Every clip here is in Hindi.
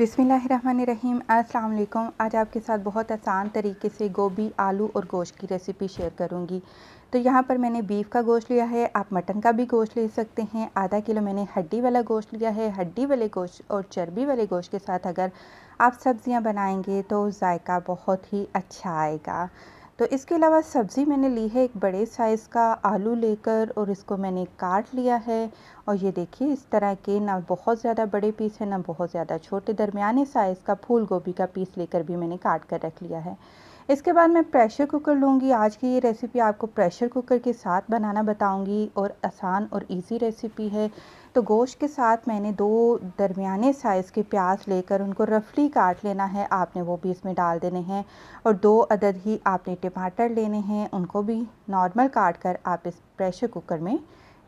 बिस्मिल्लाहिर्रहमानिर्रहीम। अस्सलाम वालेकुम। आज आपके साथ बहुत आसान तरीके से गोभी, आलू और गोश्त की रेसिपी शेयर करूंगी। तो यहाँ पर मैंने बीफ का गोश्त लिया है, आप मटन का भी गोश्त ले सकते हैं। आधा किलो मैंने हड्डी वाला गोश्त लिया है। हड्डी वाले गोश्त और चर्बी वाले गोश्त के साथ अगर आप सब्ज़ियाँ बनाएंगे तो जायका बहुत ही अच्छा आएगा। तो इसके अलावा सब्ज़ी मैंने ली है एक बड़े साइज़ का आलू लेकर, और इसको मैंने काट लिया है। और ये देखिए इस तरह के, ना बहुत ज़्यादा बड़े पीस है ना बहुत ज़्यादा छोटे, दरमियाने साइज़ का फूल गोभी का पीस लेकर भी मैंने काट कर रख लिया है। इसके बाद मैं प्रेशर कुकर लूँगी। आज की ये रेसिपी आपको प्रेशर कुकर के साथ बनाना बताऊँगी, और आसान और इजी रेसिपी है। तो गोश्त के साथ मैंने 2 दरमियाने साइज़ के प्याज लेकर उनको रफली काट लेना है, आपने वो भी इसमें डाल देने हैं। और 2 अदद ही आपने टमाटर लेने हैं, उनको भी नॉर्मल काट कर आप इस प्रेशर कुकर में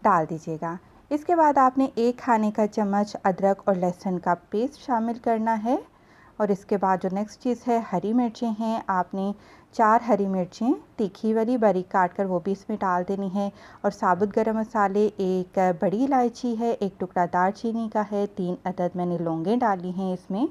डाल दीजिएगा। इसके बाद आपने 1 खाने का चम्मच अदरक और लहसुन का पेस्ट शामिल करना है। और इसके बाद जो नेक्स्ट चीज़ है, हरी मिर्चें हैं, आपने 4 हरी मिर्चें तीखी वाली बारीक काट कर वो भी इसमें डाल देनी है। और साबुत गरम मसाले, 1 बड़ी इलायची है, 1 टुकड़ा दालचीनी का है, 3 अदद मैंने लौंगें डाली हैं इसमें।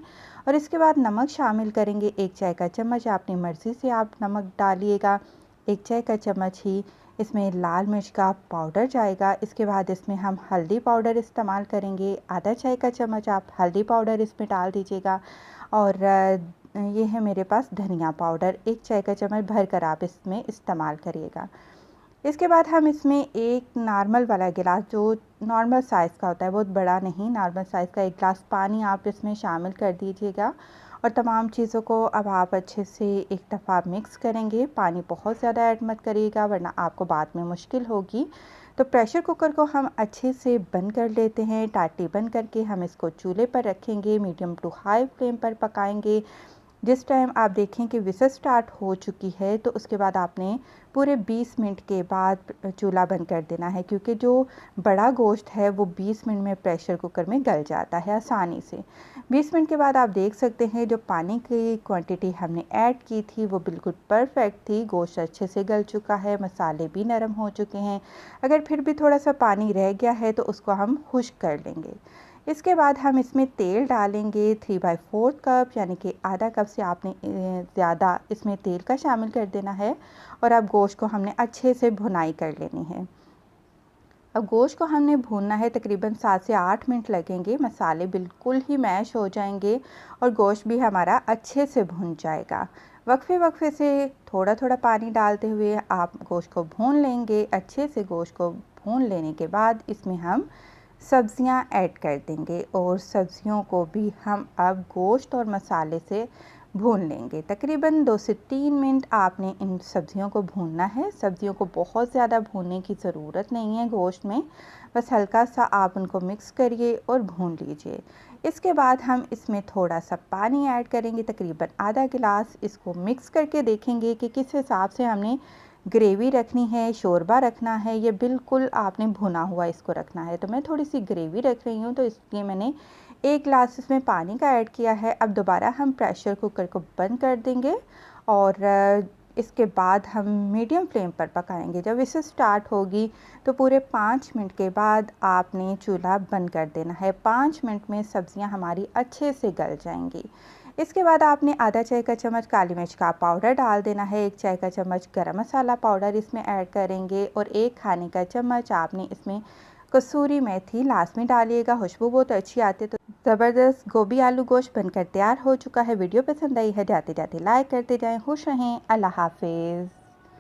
और इसके बाद नमक शामिल करेंगे, 1 चाय का चम्मच, अपनी मर्ज़ी से आप नमक डालिएगा। 1 चाय का चम्मच ही इसमें लाल मिर्च का पाउडर जाएगा। इसके बाद इसमें हम हल्दी पाउडर इस्तेमाल करेंगे, आधा चाय का चम्मच आप हल्दी पाउडर इसमें डाल दीजिएगा। और ये है मेरे पास धनिया पाउडर, 1 चाय का चम्मच भर कर आप इसमें इस्तेमाल करिएगा। इसके बाद हम इसमें एक नॉर्मल वाला गिलास, जो नॉर्मल साइज़ का होता है, बहुत बड़ा नहीं, नॉर्मल साइज़ का 1 गिलास पानी आप इसमें शामिल कर दीजिएगा। और तमाम चीज़ों को अब आप अच्छे से एक दफ़ा मिक्स करेंगे। पानी बहुत ज़्यादा ऐड मत करिएगा वरना आपको बाद में मुश्किल होगी। तो प्रेशर कुकर को हम अच्छे से बंद कर लेते हैं। टाइटली बंद करके हम इसको चूल्हे पर रखेंगे, मीडियम टू हाई फ्लेम पर पकाएंगे। जिस टाइम आप देखें कि विसल स्टार्ट हो चुकी है, तो उसके बाद आपने पूरे 20 मिनट के बाद चूल्हा बंद कर देना है, क्योंकि जो बड़ा गोश्त है वो 20 मिनट में प्रेशर कुकर में गल जाता है आसानी से। 20 मिनट के बाद आप देख सकते हैं जो पानी की क्वांटिटी हमने ऐड की थी वो बिल्कुल परफेक्ट थी। गोश्त अच्छे से गल चुका है, मसाले भी नरम हो चुके हैं। अगर फिर भी थोड़ा सा पानी रह गया है तो उसको हम खुश्क कर लेंगे। इसके बाद हम इसमें तेल डालेंगे, 3/4 कप, यानी कि आधा कप से आपने ज़्यादा इसमें तेल का शामिल कर देना है। और अब गोश्त को हमने अच्छे से भुनाई कर लेनी है। अब गोश्त को हमने भूनना है, तकरीबन 7 से 8 मिनट लगेंगे। मसाले बिल्कुल ही मैश हो जाएंगे और गोश्त भी हमारा अच्छे से भुन जाएगा। वक्फे वक्फे से थोड़ा थोड़ा पानी डालते हुए आप गोश्त को भून लेंगे। अच्छे से गोश्त को भून लेने के बाद इसमें हम सब्ज़ियां ऐड कर देंगे, और सब्ज़ियों को भी हम अब गोश्त और मसाले से भून लेंगे। तकरीबन 2 से 3 मिनट आपने इन सब्ज़ियों को भूनना है। सब्ज़ियों को बहुत ज़्यादा भूनने की ज़रूरत नहीं है गोश्त में, बस हल्का सा आप उनको मिक्स करिए और भून लीजिए। इसके बाद हम इसमें थोड़ा सा पानी ऐड करेंगे, तकरीबन आधा गिलास। इसको मिक्स करके देखेंगे कि किस हिसाब से हमने ग्रेवी रखनी है, शोरबा रखना है, ये बिल्कुल आपने भुना हुआ इसको रखना है। तो मैं थोड़ी सी ग्रेवी रख रही हूँ, तो इसलिए मैंने 1 गिलास इसमें पानी का ऐड किया है। अब दोबारा हम प्रेशर कुकर को बंद कर देंगे, और इसके बाद हम मीडियम फ्लेम पर पकाएंगे। जब इसे स्टार्ट होगी तो पूरे 5 मिनट के बाद आपने चूल्हा बंद कर देना है। 5 मिनट में सब्ज़ियाँ हमारी अच्छे से गल जाएंगी। इसके बाद आपने आधा चाय का चम्मच काली मिर्च का पाउडर डाल देना है, 1 चाय का चम्मच गरम मसाला पाउडर इसमें ऐड करेंगे, और 1 खाने का चम्मच आपने इसमें कसूरी मेथी लास्ट में डालिएगा, खुशबू बहुत अच्छी आती है। तो ज़बरदस्त गोभी आलू गोश्त बनकर तैयार हो चुका है। वीडियो पसंद आई है जाते जाते लाइक करते जाएं। खुश रहें। अल्लाह हाफिज़।